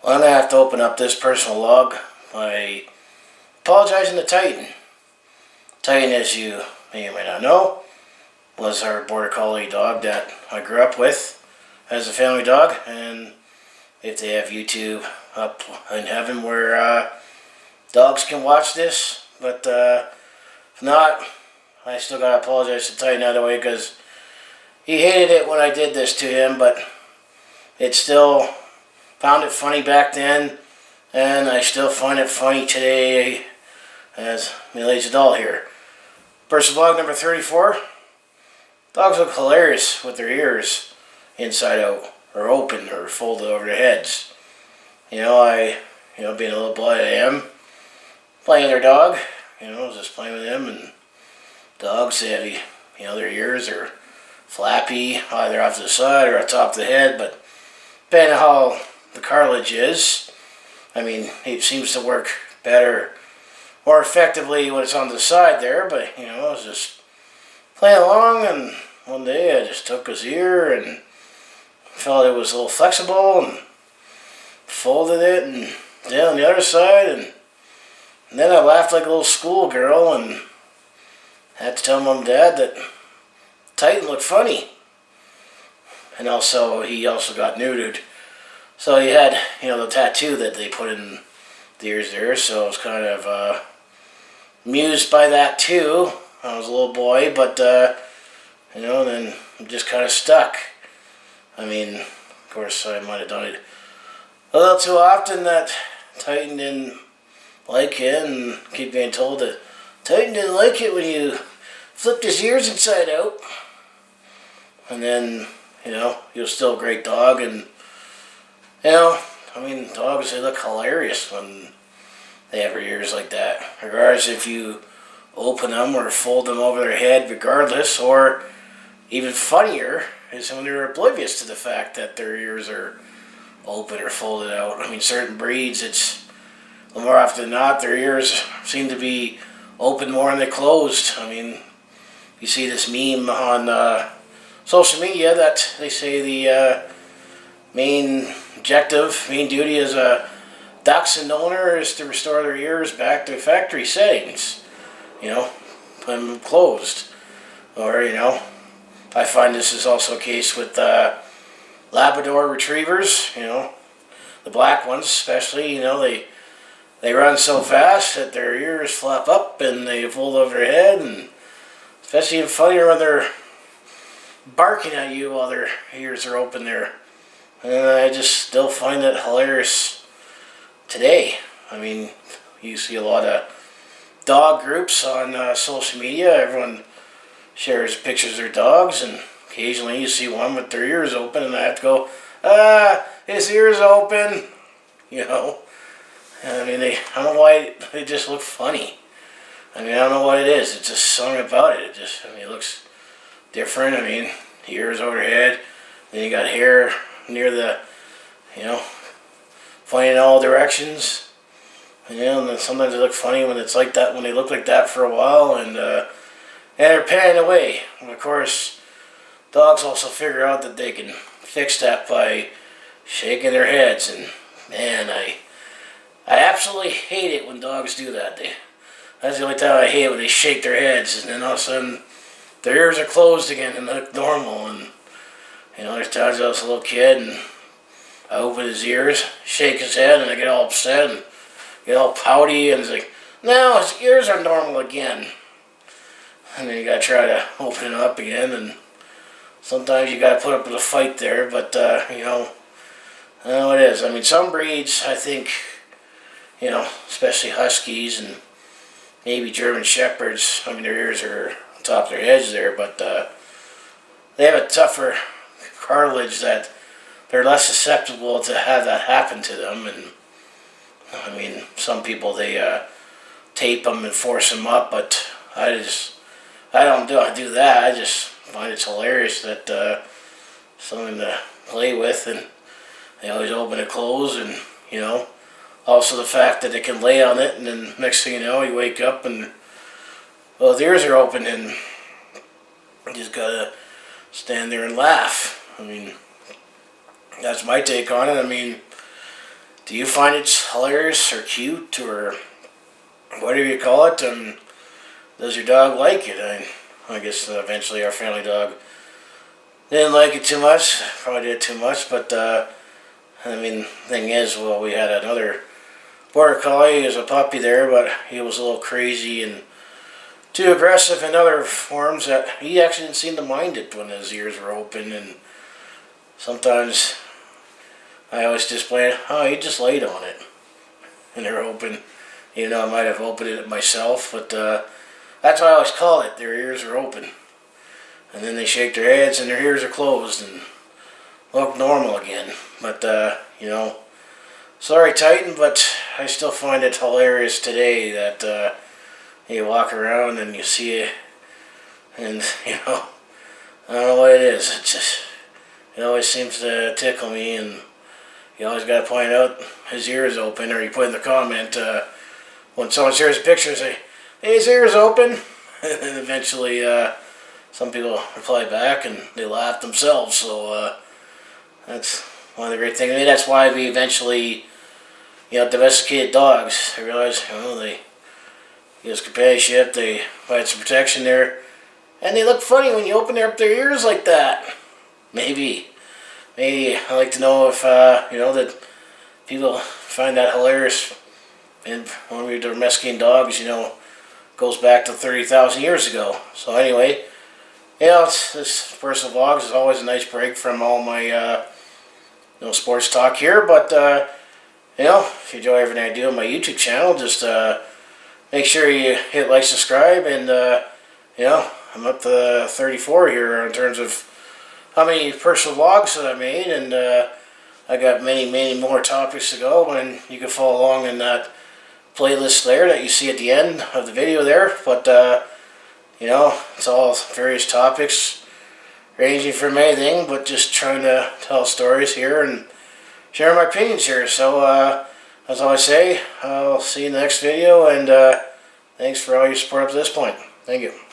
Well, I'm going to have to open up this personal log by apologizing to Titan. Titan, as you may or may not know, was our border collie dog that I grew up with as a family dog. And if they have YouTube up in heaven where dogs can watch this, but if not, I still got to apologize to Titan either way because he hated it when I did this to him, but it still found it funny back then, and I still find it funny today as a middle-aged adult here. Personal vlog number 34. Dogs look hilarious with their ears inside out, or open, or folded over their heads. Being a little boy I am, playing their dog, just playing with them, and dogs, they have, their ears are flappy, either off to the side or on top of the head, but depending on how the cartilage is, it seems to work better, more effectively when it's on the side there, but, I was just playing along, and one day I just took his ear and felt it was a little flexible, and folded it, and down on the other side, and then I laughed like a little schoolgirl, and had to tell Mom and Dad that Titan looked funny. And also, he also got neutered. So he had, the tattoo that they put in the ears there, so I was kind of amused by that too. I was a little boy, but, then I'm just kind of stuck. Of course, I might have done it a little too often that Titan didn't like it, and keep being told that Titan didn't like it when you flipped his ears inside out. And then, he was still a great dog, and dogs, they look hilarious when they have their ears like that. Regardless if you open them or fold them over their head, regardless, or even funnier is when they're oblivious to the fact that their ears are open or folded out. Certain breeds, it's more often than not, their ears seem to be open more than they're closed. You see this meme on social media that they say the main duty as a dachshund owner is to restore their ears back to factory settings. Put them closed. Or, I find this is also a case with Labrador retrievers, the black ones especially, they run so fast that their ears flap up and they fold over their head, and especially even funnier when they're barking at you while their ears are open there. And I just still find it hilarious today. You see a lot of dog groups on social media. Everyone shares pictures of their dogs, and occasionally you see one with their ears open, and I have to go, his ears open. I don't know why they just look funny. I don't know what it is. It's just something about it. It just, it looks different. Ears overhead. Then you got hair near the, pointing in all directions. And then sometimes they look funny when it's like that, when they look like that for a while, and they're panning away. And of course, dogs also figure out that they can fix that by shaking their heads. And man, I absolutely hate it when dogs do that. That's the only time I hate it, when they shake their heads, and then all of a sudden their ears are closed again and look normal. And there's times I was a little kid and I open his ears, shake his head, and I get all upset and get all pouty, and it's like, no, his ears are normal again. And then you gotta try to open it up again, and sometimes you gotta put up with a fight there, but I know it is. Some breeds, I think, especially Huskies and maybe German Shepherds, their ears are on top of their heads there, but they have a tougher cartilage that they're less susceptible to have that happen to them. And some people, they tape them and force them up, but I don't do that. I just find it's hilarious that something to play with, and they always open and close, and also the fact that they can lay on it, and then next thing you know, you wake up and the ears are open, and you just gotta stand there and laugh. That's my take on it. Do you find it hilarious or cute or whatever you call it? And does your dog like it? I guess eventually our family dog didn't like it too much. Probably did too much, but I mean, thing is, well, we had another border collie. He was a puppy there, but he was a little crazy and too aggressive in other forms that he actually didn't seem to mind it when his ears were open. And sometimes I always just blame, oh, he just laid on it and they're open. You know, I might have opened it myself, but that's what I always call it. Their ears are open. And then they shake their heads and their ears are closed and look normal again. But, you know, sorry Titan, but I still find it hilarious today that you walk around and you see it and, you know, I don't know what it is. It always seems to tickle me, and you always got to point out his ears open, or you put in the comment when someone shares a picture, say, hey, his ears open. And eventually some people reply back and they laugh themselves. So that's one of the great things. I mean, that's why we eventually, you know, domesticated dogs. I realize, you know, they use companionship, they provide some protection there, and they look funny when you open up their ears like that. Maybe I'd like to know if you know, that people find that hilarious. And when we were domesticating dogs, you know, goes back to 30,000 years ago. So anyway, you know, this personal vlogs is always a nice break from all my you know, sports talk here. But you know, if you enjoy everything I do on my YouTube channel, just make sure you hit like, subscribe, and you know, I'm up to 34 here in terms of how many personal vlogs that I made, and I got many more topics to go, and you can follow along in that playlist there that you see at the end of the video there. But you know, it's all various topics ranging from anything, but just trying to tell stories here and share my opinions here. So as I always say, I'll see you in the next video, and thanks for all your support up to this point. Thank you.